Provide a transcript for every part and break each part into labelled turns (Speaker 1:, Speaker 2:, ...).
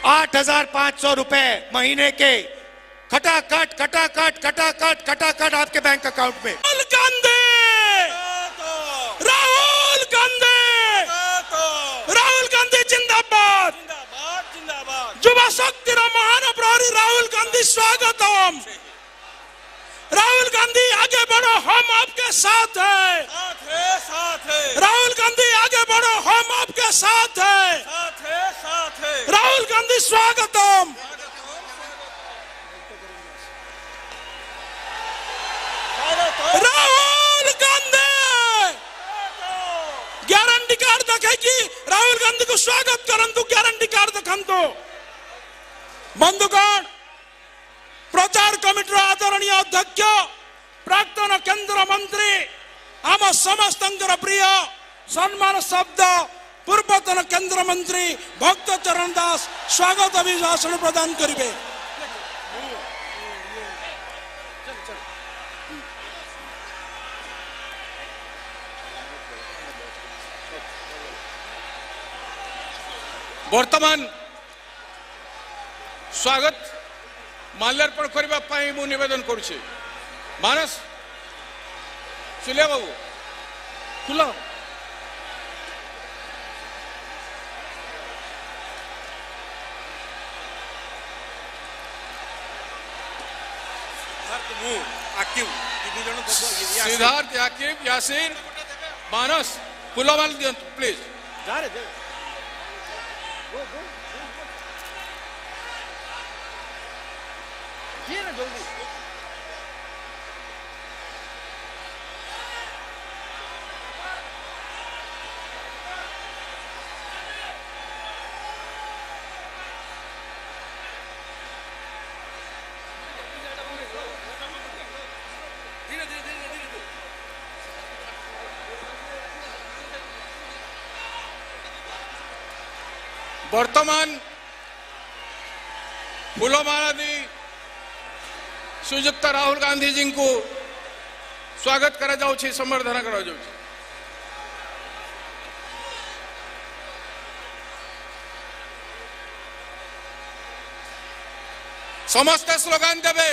Speaker 1: 8,500 रुपए महीने के खटाखट खटाखट खटाखट खटाखट आपके बैंक अकाउंट में।
Speaker 2: राहुल गांधी, राहुल गांधी, राहुल गांधी जिंदाबाद, युवा शक्तिर महान प्रहरी राहुल गांधी स्वागतम। राहुल गांधी आगे बढ़ो, हम आपके साथ हैं। राहुल गांधी आगे बढ़ो, हम आपके साथ हैं। राहुल गांधी स्वागतम। राहुल गांधी ग्यारंटी कार्ड देखेगी, राहुल गांधी को स्वागत करंतु ग्यारंटी कार्ड देखंतु। बंधुगण, प्रचार कमिटी आदरणीय अध्यक्ष प्राक्तन केंद्र मंत्री आम समस्त प्रिय सम्मान शब्द पूर्वतन केंद्र मंत्री भक्त चरण दास स्वागत अभिभाषण प्रदान करिवे।
Speaker 3: वर्तमान स्वागत माल्यार्पण करबा पाई मु निवेदन करुछि। मानस सुलिया बाबू खुला सिद्धार्थ याकीब यासीर मानस खुला माल दियंतु प्लीज। जल्दी वर्तमान फूलमाला दी श्रीजुक्त राहुल गांधी जी को स्वागत करा जाउछि, संबर्धना करा जाउछि। समस्त स्लोगान देवे।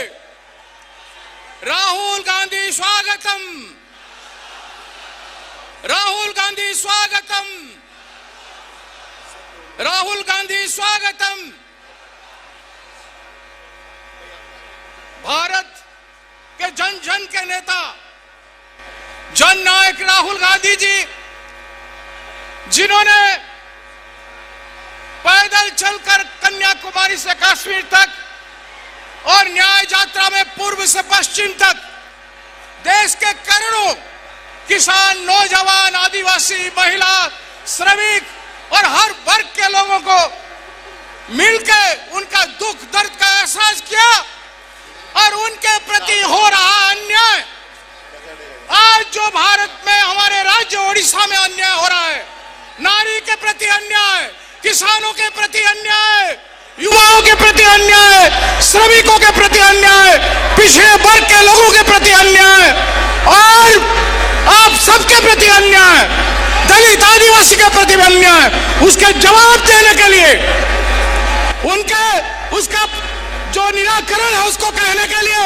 Speaker 3: राहुल गांधी स्वागतम, राहुल गांधी स्वागतम, राहुल गांधी स्वागतम। भारत के जन जन के नेता जन नायक राहुल गांधी जी, जिन्होंने पैदल चलकर कन्याकुमारी से कश्मीर तक और न्याय यात्रा में पूर्व से पश्चिम तक देश के करोड़ों किसान, नौजवान, आदिवासी, महिला, श्रमिक और हर वर्ग के लोगों को मिलकर उनका दुख दर्द का एहसास किया और उनके प्रति हो रहा अन्याय, आज जो भारत में हमारे राज्य ओडिशा में अन्याय हो रहा है, नारी के प्रति अन्याय, किसानों के प्रति अन्याय, युवाओं के प्रति अन्याय, श्रमिकों के प्रति अन्याय, पिछड़े वर्ग के लोगों के प्रति अन्याय और आप सबके प्रति अन्याय, दलित आदिवासी के प्रति अन्याय, उसके जवाब देने के लिए उसका जो निराकरण है उसको कहने के लिए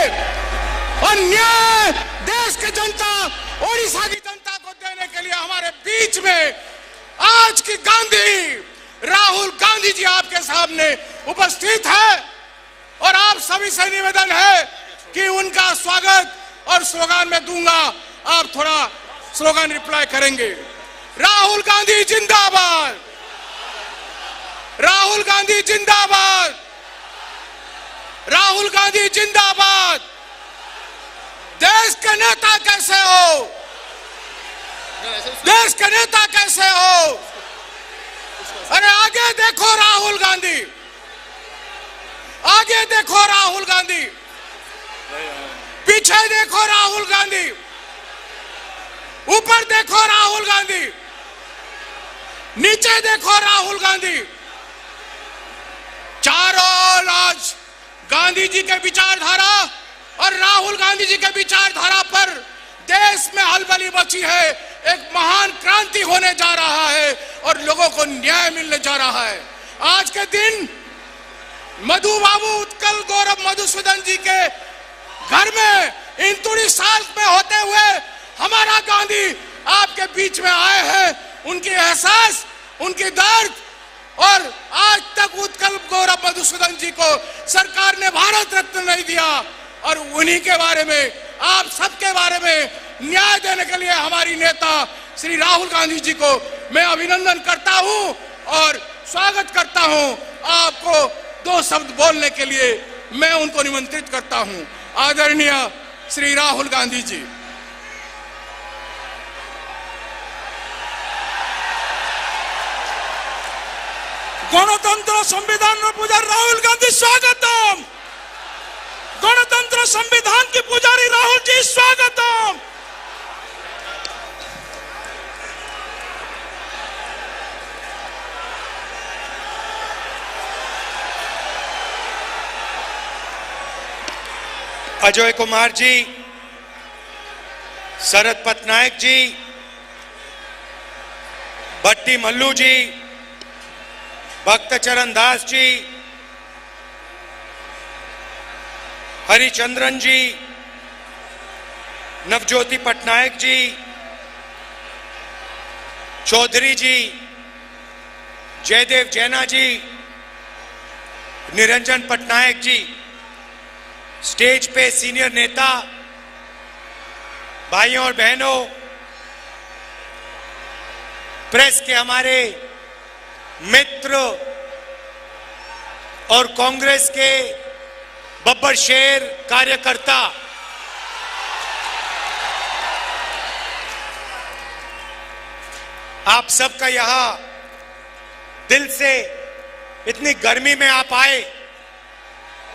Speaker 3: और न्याय देश की जनता, ओडिशा की जनता को देने के लिए हमारे बीच में आज की गांधी राहुल गांधी जी आपके सामने उपस्थित है और आप सभी से निवेदन है कि उनका स्वागत और स्लोगान में दूंगा, आप थोड़ा स्लोगान रिप्लाई करेंगे। राहुल गांधी जिंदाबाद, राहुल गांधी जिंदाबाद, राहुल गांधी जिंदाबाद। देश के नेता कैसे हो, देश के नेता कैसे हो? अरे आगे देखो राहुल गांधी, आगे देखो राहुल गांधी, पीछे देखो राहुल गांधी, ऊपर देखो राहुल गांधी, नीचे देखो राहुल गांधी। चारों आज गांधी जी के विचारधारा और राहुल गांधी जी के विचारधारा पर देश में हलबली मची है। एक महान क्रांति होने जा रहा है और लोगों को न्याय मिलने जा रहा है। आज के दिन मधु बाबू उत्कल गौरव मधुसूदन जी के घर में इन 30 साल में होते हुए हमारा गांधी आपके बीच में आए हैं। उनकी एहसास, उनकी दर्द, और आज तक उत्कल गौरव मधुसूदन जी को सरकार ने भारत रत्न नहीं दिया, और उन्हीं के बारे में, आप सबके बारे में न्याय देने के लिए हमारी नेता श्री राहुल गांधी जी को मैं अभिनंदन करता हूं और स्वागत करता हूं। आपको 2 शब्द बोलने के लिए मैं उनको निमंत्रित करता हूं। आदरणीय श्री राहुल गांधी जी।
Speaker 2: गणतंत्र संविधान पूजा राहुल गांधी स्वागतम। गणतंत्र संविधान की पुजारी राहुल जी स्वागतम।
Speaker 1: अजय कुमार जी, शरद पटनायक जी, भट्टी मल्लू जी, भक्त चरण दास जी, हरिचंद्रन जी, नवज्योति पटनायक जी, चौधरी जी, जयदेव जैना जी, निरंजन पटनायक जी, स्टेज पे सीनियर नेता, भाइयों और बहनों, प्रेस के हमारे मित्र और कांग्रेस के बब्बर शेर कार्यकर्ता, आप सबका यहां दिल से, इतनी गर्मी में आप आए,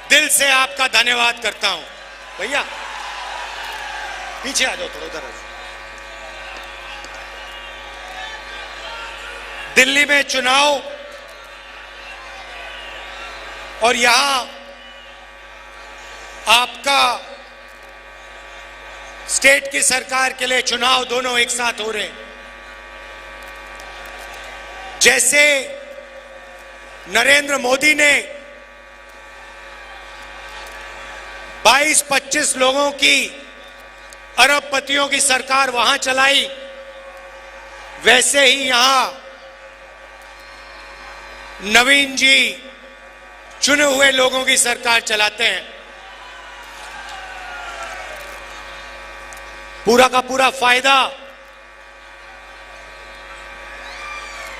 Speaker 1: दिल से आपका धन्यवाद करता हूं। भैया पीछे आ जाओ थोड़ा, उधर। दिल्ली में चुनाव और यहां आपका स्टेट की सरकार के लिए चुनाव, दोनों एक साथ हो रहे हैं। जैसे नरेंद्र मोदी ने 22-25 लोगों की, अरबपतियों की सरकार वहां चलाई, वैसे ही यहां नवीन जी चुने हुए लोगों की सरकार चलाते हैं। पूरा का पूरा फायदा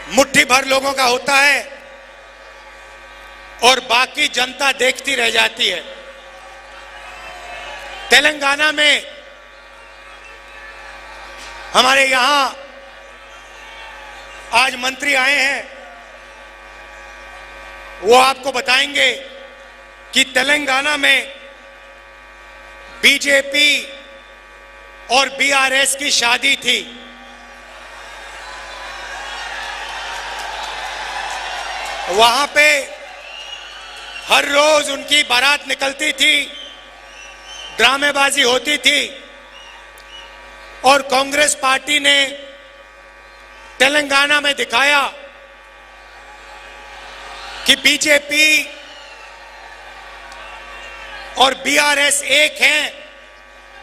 Speaker 1: मुट्ठी भर लोगों का होता है और बाकी जनता देखती रह जाती है। तेलंगाना में हमारे यहां आज मंत्री आए हैं, वो आपको बताएंगे कि तेलंगाना में बीजेपी और बीआरएस की शादी थी। वहां पे हर रोज उनकी बारात निकलती थी, ड्रामेबाजी होती थी, और कांग्रेस पार्टी ने तेलंगाना में दिखाया कि बीजेपी और बीआरएस एक हैं,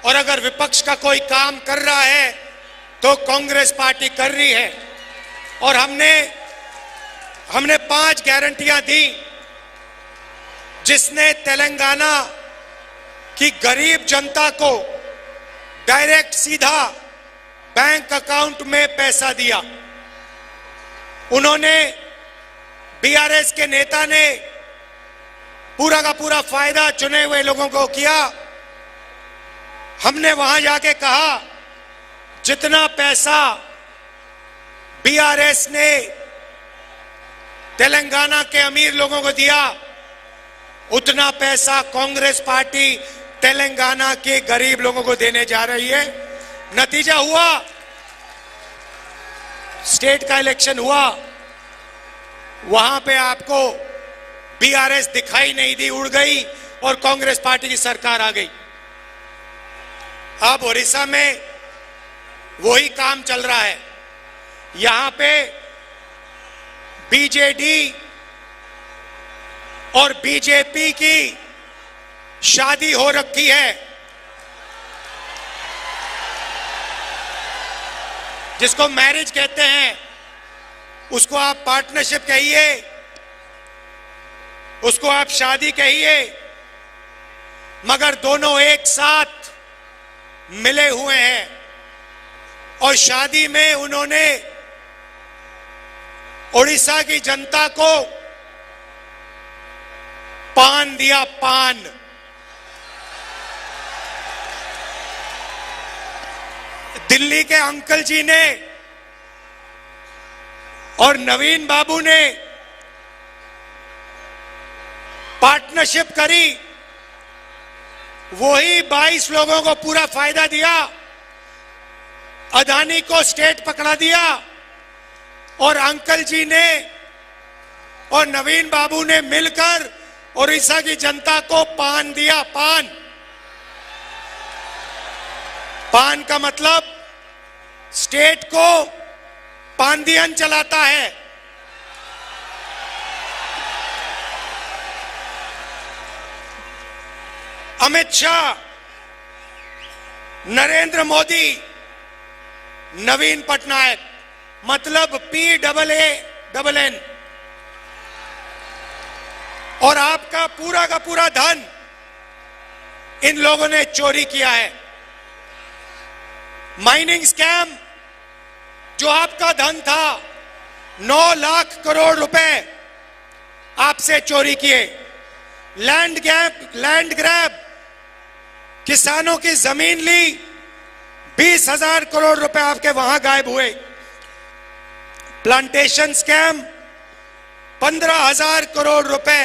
Speaker 1: और अगर विपक्ष का कोई काम कर रहा है तो कांग्रेस पार्टी कर रही है। और हमने 5 गारंटियां दी, जिसने तेलंगाना की गरीब जनता को डायरेक्ट सीधा बैंक अकाउंट में पैसा दिया। उन्होंने, बीआरएस के नेता ने पूरा का पूरा फायदा चुने हुए लोगों को किया। हमने वहां जाके कहा, जितना पैसा बीआरएस ने तेलंगाना के अमीर लोगों को दिया, उतना पैसा कांग्रेस पार्टी तेलंगाना के गरीब लोगों को देने जा रही है। नतीजा हुआ, स्टेट का इलेक्शन हुआ, वहां पे आपको बीआरएस दिखाई नहीं दी, उड़ गई, और कांग्रेस पार्टी की सरकार आ गई। अब ओडिशा में वही काम चल रहा है। यहां पे बीजेडी और बीजेपी की शादी हो रखी है, जिसको मैरिज कहते हैं, उसको आप पार्टनरशिप कहिए, उसको आप शादी कहिए, मगर दोनों एक साथ मिले हुए हैं। और शादी में उन्होंने उड़ीसा की जनता को पान दिया, पान। दिल्ली के अंकल जी ने और नवीन बाबू ने पार्टनरशिप करी, वही 22 लोगों को पूरा फायदा दिया, अदानी को स्टेट पकड़ा दिया, और अंकल जी ने और नवीन बाबू ने मिलकर उड़ीसा की जनता को पान दिया, पान। पान का मतलब स्टेट को पांदियन चलाता है। अमित शाह, नरेंद्र मोदी, नवीन पटनायक, मतलब PAAN, और आपका पूरा का पूरा धन इन लोगों ने चोरी किया है। माइनिंग स्कैम, जो आपका धन था, 9 लाख करोड़ रुपए आपसे चोरी किए। लैंड ग्रैब, किसानों की जमीन ली, 20,000 करोड़ रुपए आपके वहां गायब हुए। प्लांटेशन स्कैम, 15,000 करोड़ रुपए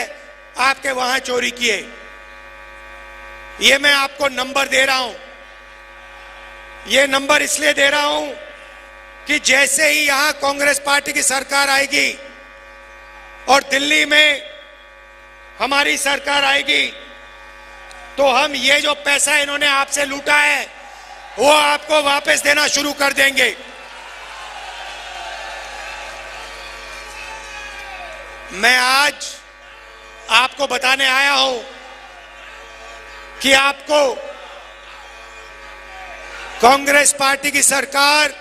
Speaker 1: आपके वहां चोरी किए। ये मैं आपको नंबर दे रहा हूं, ये नंबर इसलिए दे रहा हूं कि जैसे ही यहां कांग्रेस पार्टी की सरकार आएगी और दिल्ली में हमारी सरकार आएगी, तो हम ये जो पैसा इन्होंने आपसे लूटा है वो आपको वापस देना शुरू कर देंगे। मैं आज आपको बताने आया हूं कि आपको कांग्रेस पार्टी की सरकार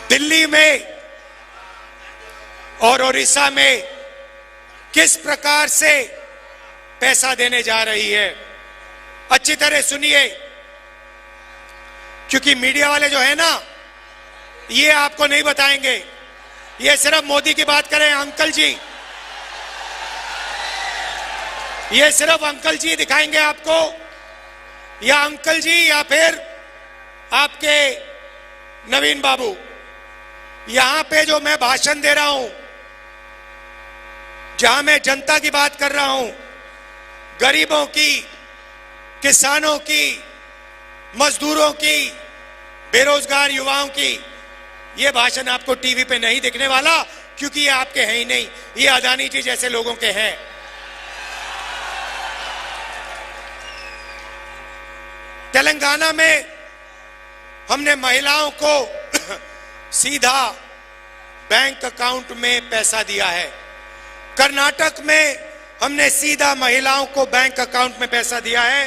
Speaker 1: दिल्ली में और उड़ीसा में किस प्रकार से पैसा देने जा रही है। अच्छी तरह सुनिए, क्योंकि मीडिया वाले जो है ना, ये आपको नहीं बताएंगे, ये सिर्फ मोदी की बात करें। अंकल जी, ये सिर्फ अंकल जी दिखाएंगे आपको, या अंकल जी या फिर आपके नवीन बाबू। यहां पे जो मैं भाषण दे रहा हूं, जहां मैं जनता की बात कर रहा हूं, गरीबों की, किसानों की, मजदूरों की, बेरोजगार युवाओं की, ये भाषण आपको टीवी पे नहीं दिखने वाला, क्योंकि ये आपके हैं ही नहीं, ये अदानी जी जैसे लोगों के हैं। तेलंगाना में हमने महिलाओं को सीधा बैंक अकाउंट में पैसा दिया है। कर्नाटक में हमने सीधा महिलाओं को बैंक अकाउंट में पैसा दिया है।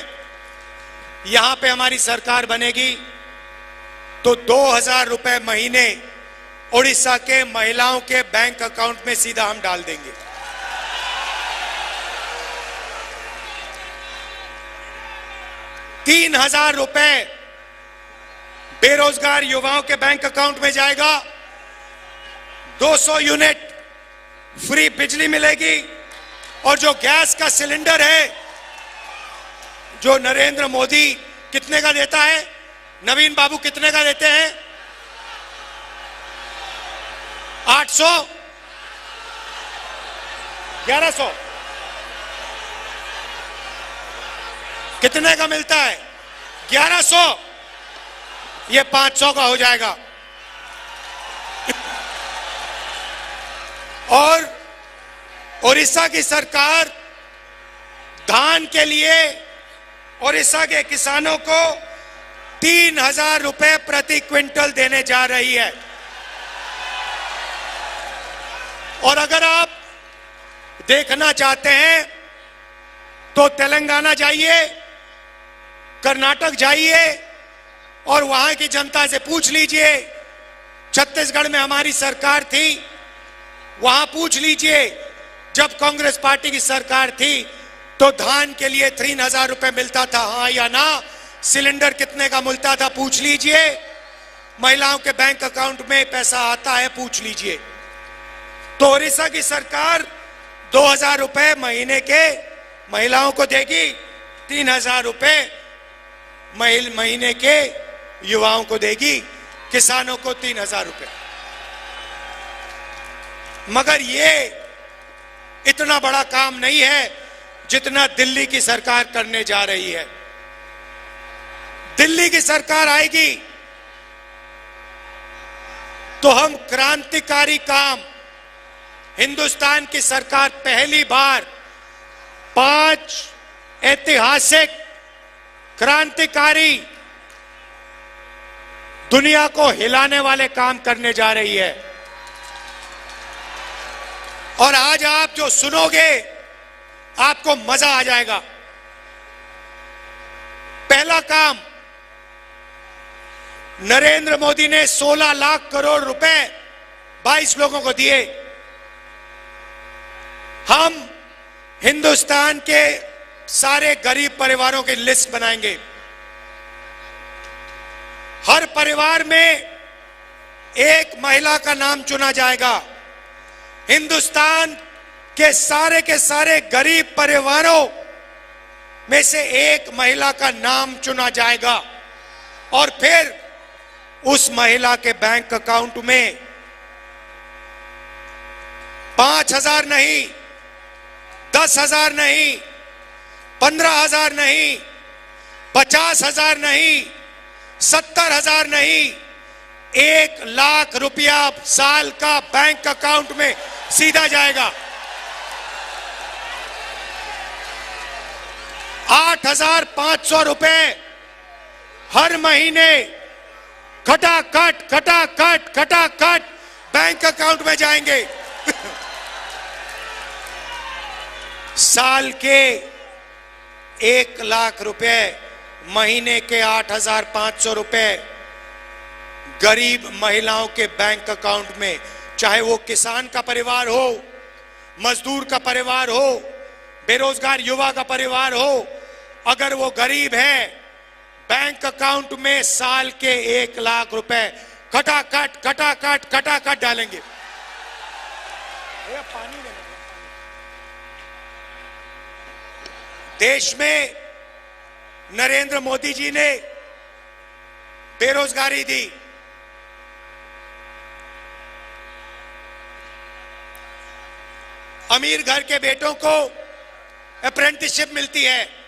Speaker 1: यहां पे हमारी सरकार बनेगी तो 2,000 रुपए महीने उड़ीसा के महिलाओं के बैंक अकाउंट में सीधा हम डाल देंगे। ₹3,000 बेरोजगार युवाओं के बैंक अकाउंट में जाएगा। 200 यूनिट फ्री बिजली मिलेगी। और जो गैस का सिलेंडर है, जो नरेंद्र मोदी कितने का देता है, नवीन बाबू कितने का देते हैं? 800, 1100, कितने का मिलता है? 1100। ये 500 का हो जाएगा। और उड़ीसा की सरकार धान के लिए उड़ीसा के किसानों को 3,000 रुपए प्रति क्विंटल देने जा रही है। और अगर आप देखना चाहते हैं तो तेलंगाना जाइए, कर्नाटक जाइए और वहां की जनता से पूछ लीजिए। छत्तीसगढ़ में हमारी सरकार थी, वहां पूछ लीजिए जब कांग्रेस पार्टी की सरकार थी तो धान के लिए 3,000 रुपए मिलता था, हाँ या ना? सिलेंडर कितने का मिलता था, पूछ लीजिए। महिलाओं के बैंक अकाउंट में पैसा आता है, पूछ लीजिए। तो ओडिशा की सरकार 2,000 रुपए महीने के महिलाओं को देगी, 3,000 रुपए महीने के युवाओं को देगी, किसानों को 3,000 रुपए। मगर ये इतना बड़ा काम नहीं है जितना दिल्ली की सरकार करने जा रही है। दिल्ली की सरकार आएगी तो हम क्रांतिकारी काम, हिंदुस्तान की सरकार पहली बार 5 ऐतिहासिक क्रांतिकारी, दुनिया को हिलाने वाले काम करने जा रही है। और आज आप जो सुनोगे आपको मजा आ जाएगा। पहला काम, नरेंद्र मोदी ने 16 लाख करोड़ रुपए 22 लोगों को दिए। हम हिंदुस्तान के सारे गरीब परिवारों की लिस्ट बनाएंगे। हर परिवार में एक महिला का नाम चुना जाएगा। हिंदुस्तान के सारे गरीब परिवारों में से एक महिला का नाम चुना जाएगा और फिर उस महिला के बैंक अकाउंट में 5,000 नहीं, 10,000 नहीं, 15,000 नहीं, 50,000 नहीं, 70,000 नहीं, 1 लाख रुपया साल का बैंक अकाउंट में सीधा जाएगा। 8,500 रुपए हर महीने खटाखट बैंक अकाउंट में जाएंगे। साल के 1 लाख रुपए, महीने के 8,500 रुपए गरीब महिलाओं के बैंक अकाउंट में, चाहे वो किसान का परिवार हो, मजदूर का परिवार हो, बेरोजगार युवा का परिवार हो, अगर वो गरीब है, बैंक अकाउंट में साल के 1 लाख रुपए खटाखट डालेंगे। पानी देश में नरेंद्र मोदी जी ने बेरोजगारी दी। अमीर घर के बेटों को अप्रेंटिसशिप मिलती है,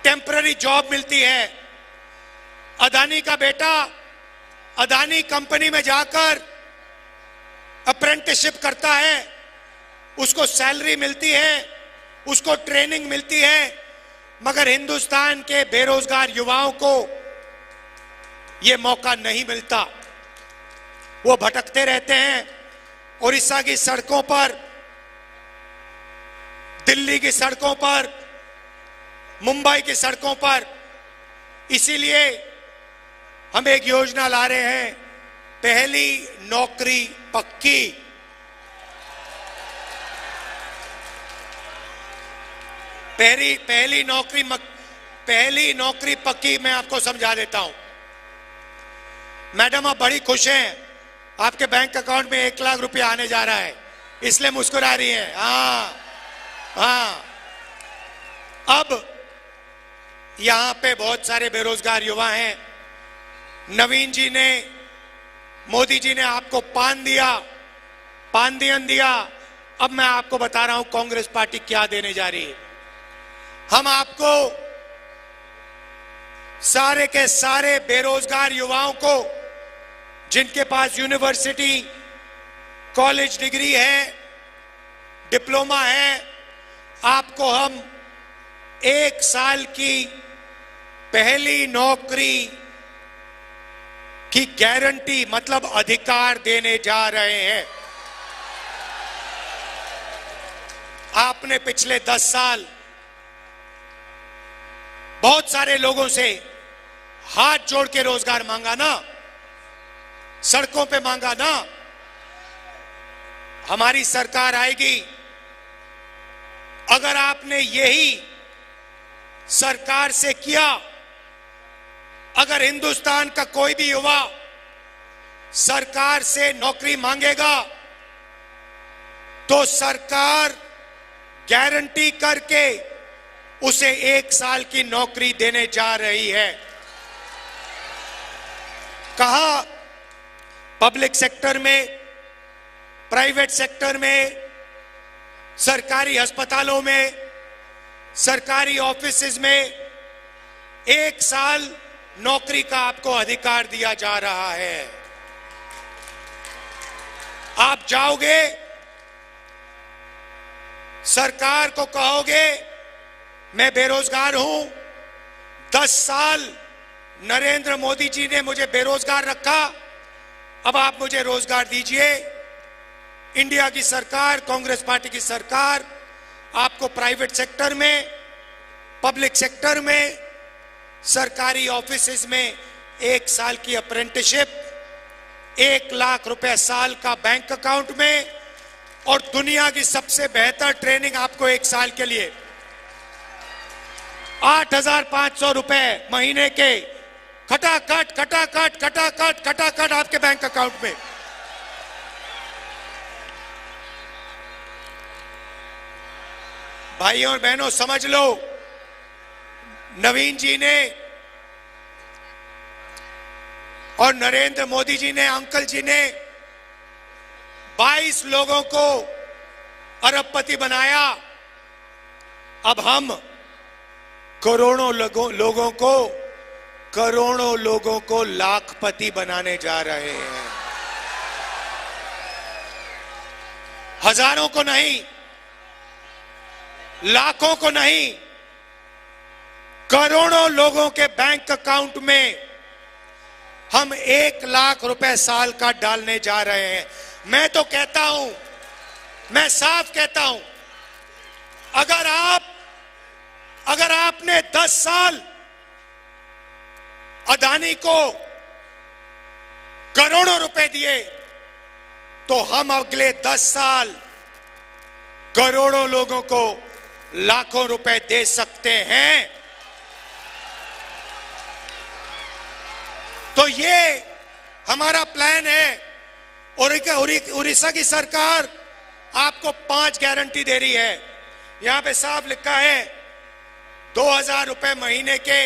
Speaker 1: टेम्पररी जॉब मिलती है। अदानी का बेटा अदानी कंपनी में जाकर अप्रेंटिसशिप करता है, उसको सैलरी मिलती है, उसको ट्रेनिंग मिलती है। मगर हिंदुस्तान के बेरोजगार युवाओं को यह मौका नहीं मिलता, वो भटकते रहते हैं उड़ीसा की सड़कों पर, दिल्ली की सड़कों पर, मुंबई की सड़कों पर। इसीलिए हम एक योजना ला रहे हैं, पहली नौकरी पक्की। पहली नौकरी पक्की मैं आपको समझा देता हूं। मैडम आप बड़ी खुश हैं, आपके बैंक अकाउंट में 1 लाख रुपया आने जा रहा है, इसलिए मुस्कुरा रही हैं। हाँ, अब यहां पे बहुत सारे बेरोजगार युवा हैं। नवीन जी ने, मोदी जी ने आपको पानदियन दिया। अब मैं आपको बता रहा हूं कांग्रेस पार्टी क्या देने जा रही है। हम आपको सारे के सारे बेरोजगार युवाओं को, जिनके पास यूनिवर्सिटी कॉलेज डिग्री है, डिप्लोमा है, आपको हम 1 साल की पहली नौकरी की गारंटी, मतलब अधिकार देने जा रहे हैं। आपने पिछले 10 साल बहुत सारे लोगों से हाथ जोड़ के रोजगार मांगा ना, सड़कों पे मांगा ना। हमारी सरकार आएगी, अगर आपने यही सरकार से किया, अगर हिंदुस्तान का कोई भी युवा सरकार से नौकरी मांगेगा तो सरकार गारंटी करके उसे 1 साल की नौकरी देने जा रही है। कहा पब्लिक सेक्टर में, प्राइवेट सेक्टर में, सरकारी अस्पतालों में, सरकारी ऑफिसेज में 1 साल नौकरी का आपको अधिकार दिया जा रहा है। आप जाओगे, सरकार को कहोगे मैं बेरोजगार हूं, 10 साल नरेंद्र मोदी जी ने मुझे बेरोजगार रखा, अब आप मुझे रोजगार दीजिए। इंडिया की सरकार, कांग्रेस पार्टी की सरकार आपको प्राइवेट सेक्टर में, पब्लिक सेक्टर में, सरकारी ऑफिसेज में 1 साल की अप्रेंटिसशिप, 1 लाख रुपए साल का बैंक अकाउंट में, और दुनिया की सबसे बेहतर ट्रेनिंग आपको 1 साल के लिए 8,500 रुपए महीने के खटाखट खटाखट खटाखट खटाखट आपके बैंक अकाउंट में। भाइयों और बहनों, समझ लो, नवीन जी ने और नरेंद्र मोदी जी ने, अंकल जी ने 22 लोगों को अरबपति बनाया। अब हम करोड़ों लोगों को लाखपति बनाने जा रहे हैं। हजारों को नहीं, लाखों को नहीं, करोड़ों लोगों के बैंक अकाउंट में हम 1 लाख रुपए साल का डालने जा रहे हैं। मैं तो कहता हूं, मैं साफ कहता हूं, अगर आपने 10 साल अदानी को करोड़ों रुपए दिए तो हम अगले 10 साल करोड़ों लोगों को लाखों रुपए दे सकते हैं। तो ये हमारा प्लान है। उड़ीसा की सरकार आपको 5 गारंटी दे रही है। यहां पे साफ लिखा है 2,000 रुपए महीने के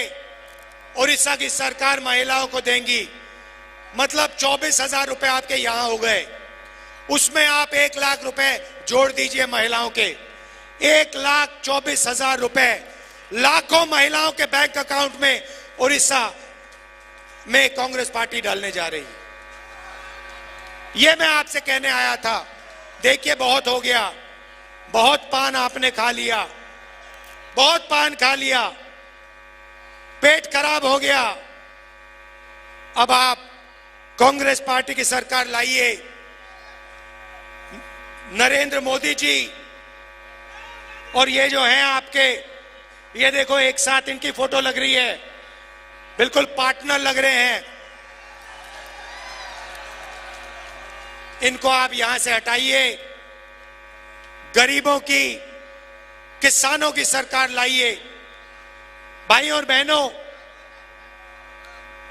Speaker 1: उड़ीसा की सरकार महिलाओं को देंगी, मतलब 24,000 रुपए आपके यहां हो गए। उसमें आप 1 लाख रुपए जोड़ दीजिए महिलाओं के, 1,24,000 रुपए लाखों महिलाओं के बैंक अकाउंट में उड़ीसा में कांग्रेस पार्टी डालने जा रही है। ये मैं आपसे कहने आया था। देखिए, बहुत हो गया, बहुत पान आपने खा लिया, बहुत पान खा लिया, पेट खराब हो गया। अब आप कांग्रेस पार्टी की सरकार लाइए। नरेंद्र मोदी जी और ये जो हैं आपके, ये देखो एक साथ इनकी फोटो लग रही है, बिल्कुल पार्टनर लग रहे हैं। इनको आप यहां से हटाइए, गरीबों की, किसानों की सरकार लाइए। भाइयों और बहनों,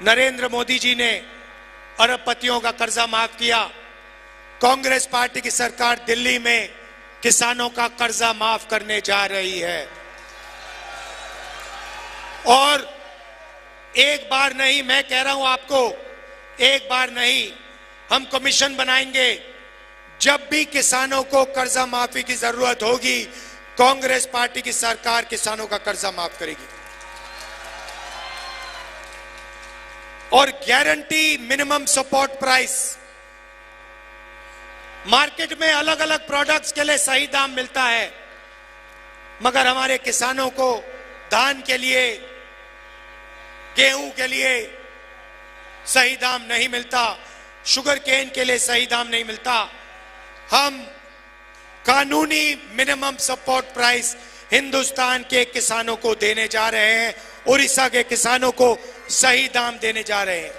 Speaker 1: नरेंद्र मोदी जी ने अरबपतियों का कर्जा माफ किया। कांग्रेस पार्टी की सरकार दिल्ली में किसानों का कर्जा माफ करने जा रही है। और एक बार नहीं, मैं कह रहा हूं आपको, एक बार नहीं, हम कमीशन बनाएंगे। जब भी किसानों को कर्जा माफी की जरूरत होगी, कांग्रेस पार्टी की सरकार किसानों का कर्जा माफ करेगी। और guarantee minimum support price, market में अलग अलग प्रोडक्ट्स के लिए सही दाम मिलता है, मगर हमारे किसानों को धान के लिए, गेहूं के लिए सही दाम नहीं मिलता, शुगर केन के लिए सही दाम नहीं मिलता। हम कानूनी मिनिमम सपोर्ट प्राइस हिंदुस्तान के किसानों को देने जा रहे हैं। उड़ीसा के किसानों को सही दाम देने जा रहे हैं।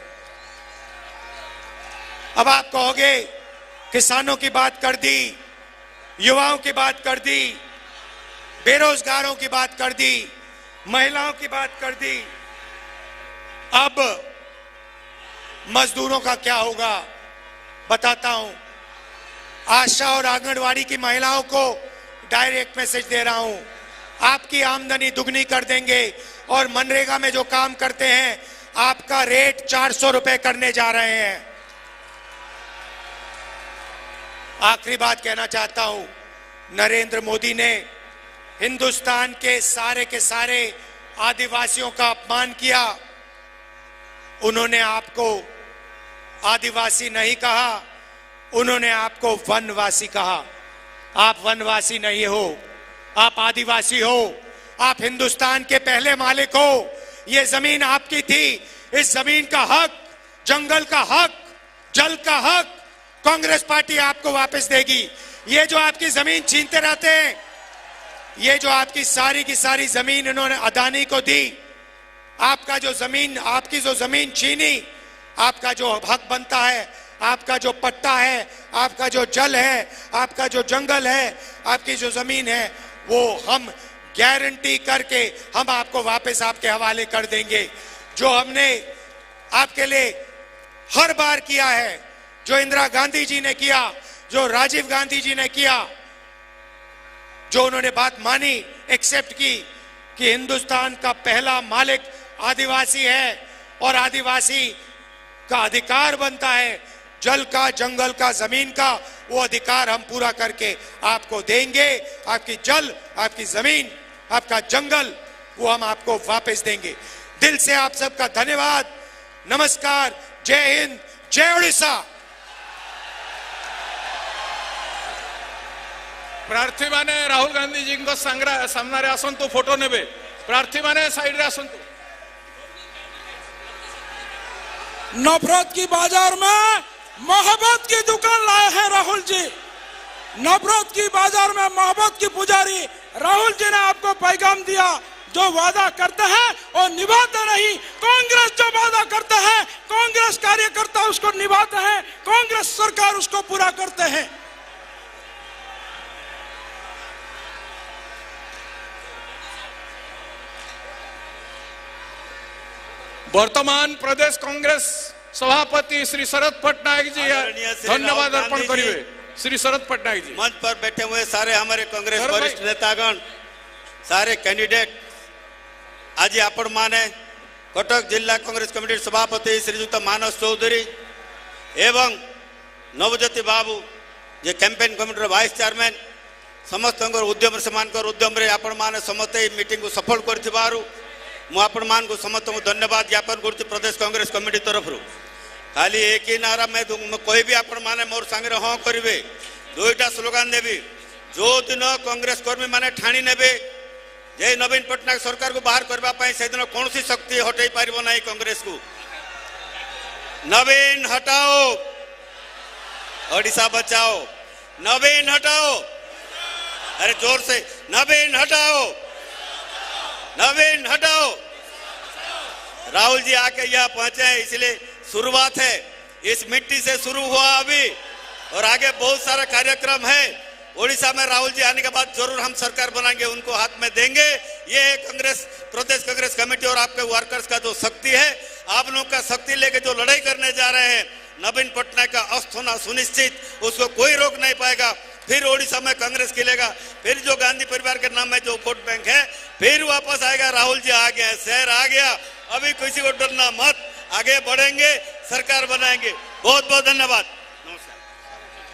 Speaker 1: अब आप कहोगे किसानों की बात कर दी, युवाओं की बात कर दी, बेरोजगारों की बात कर दी, महिलाओं की बात कर दी, अब मजदूरों का क्या होगा बताता हूं। आशा और आंगनवाड़ी की महिलाओं को डायरेक्ट मैसेज दे रहा हूं, आपकी आमदनी दुगनी कर देंगे और मनरेगा में जो काम करते हैं आपका रेट 400 रुपए करने जा रहे हैं। आखिरी बात कहना चाहता हूं, नरेंद्र मोदी ने हिंदुस्तान के सारे आदिवासियों का अपमान किया। उन्होंने आपको आदिवासी नहीं कहा, उन्होंने आपको वनवासी कहा। आप वनवासी नहीं हो, आप आदिवासी हो। आप हिंदुस्तान के पहले मालिक हो। ये जमीन आपकी थी। इस जमीन का हक, जंगल का हक, जल का हक कांग्रेस पार्टी आपको वापस देगी। ये जो आपकी जमीन छीनते रहते हैं, ये जो आपकी सारी की सारी जमीन इन्होंने अदानी को दी, आपका जो जमीन, आपकी जो जमीन छीनी, आपका जो हक बनता है, आपका जो पट्टा है, आपका जो जल है, आपका जो जंगल है, आपकी जो जमीन है, वो हम गारंटी करके हम आपको वापस आपके हवाले कर देंगे। जो हमने आपके लिए हर बार किया है, जो इंदिरा गांधी जी ने किया, जो राजीव गांधी जी ने किया, जो उन्होंने बात मानी, एक्सेप्ट की कि हिंदुस्तान का पहला मालिक आदिवासी है और आदिवासी का अधिकार बनता है जल का, जंगल का, जमीन का, वो अधिकार हम पूरा करके आपको देंगे। आपकी जल, आपकी जमीन, आपका जंगल, वो हम आपको वापस देंगे। दिल से आप सबका धन्यवाद। नमस्कार, जय हिंद, जय उड़ीसा।
Speaker 3: प्रार्थी माने राहुल गांधी जी को सामने आसतु, फोटो नेबे। प्रार्थी माने साइड रे आसतु।
Speaker 2: नफरत की बाजार में मोहब्बत की दुकान लाए हैं राहुल जी। नफरत की बाजार में मोहब्बत की पुजारी राहुल जी ने आपको पैगाम दिया। जो वादा करते हैं और निभाते नहीं। कांग्रेस जो वादा करते हैं, कांग्रेस कार्यकर्ता उसको निभाते हैं, कांग्रेस सरकार उसको पूरा करते हैं।
Speaker 3: वर्तमान प्रदेश कांग्रेस सभापति श्री शरद पटनायक जी धन्यवाद अर्पण करेंगे। श्री शरद पटनायक जी
Speaker 4: मंच पर बैठे हुए सारे हमारे कांग्रेस वरिष्ठ नेतागण, सारे कैंडिडेट, आज आपण माने कटक जिला कांग्रेस कमिटी सभापति श्रीजुक्त मानस चौधरी एवं नवज्योति बाबू जे कैंपेन कमिटी वाइस चेयरमैन, समस्त उद्यम से उद्यम आपण माने समस्ते मीटिंग को सफल कर आपण मान को समस्त धन्यवाद ज्ञापन कर प्रदेश कांग्रेस कमिटी तरफ खाली एक ही नारा में कोई भी आपण माने मोर सांगे हाँ करेंगे। दुईटा स्लोगान देवी। जो दिन कांग्रेस कर्मी माने ठाणी ने जे नवीन पटनायक सरकार को बाहर करने से दिन कौन सी शक्ति हटई पार ना कांग्रेस को। नवीन हटाओ, ओडिशा बचाओ, नवीन हटाओ, अरे जोर से नवीन हटाओ, नवीन हटाओ। राहुल जी आके यहाँ पहुंचे हैं, इसलिए शुरुआत है, इस मिट्टी से शुरू हुआ अभी और आगे बहुत सारा कार्यक्रम है। ओडिशा में राहुल जी आने के बाद जरूर हम सरकार बनाएंगे, उनको हाथ में देंगे। ये कांग्रेस प्रदेश कांग्रेस कमेटी और आपके वर्कर्स का जो शक्ति है, आप लोग का शक्ति लेके जो लड़ाई करने जा रहे हैं, नवीन पटनायक का अस्त होना सुनिश्चित, उसको कोई रोक नहीं पाएगा। फिर ओडिशा में कांग्रेस खिलेगा, फिर जो गांधी परिवार के नाम में जो वोट बैंक है फिर वापस आएगा। राहुल जी आ गए, शहर आ गया, अभी किसी को डरना मत, आगे बढ़ेंगे, सरकार बनाएंगे। बहुत बहुत धन्यवाद।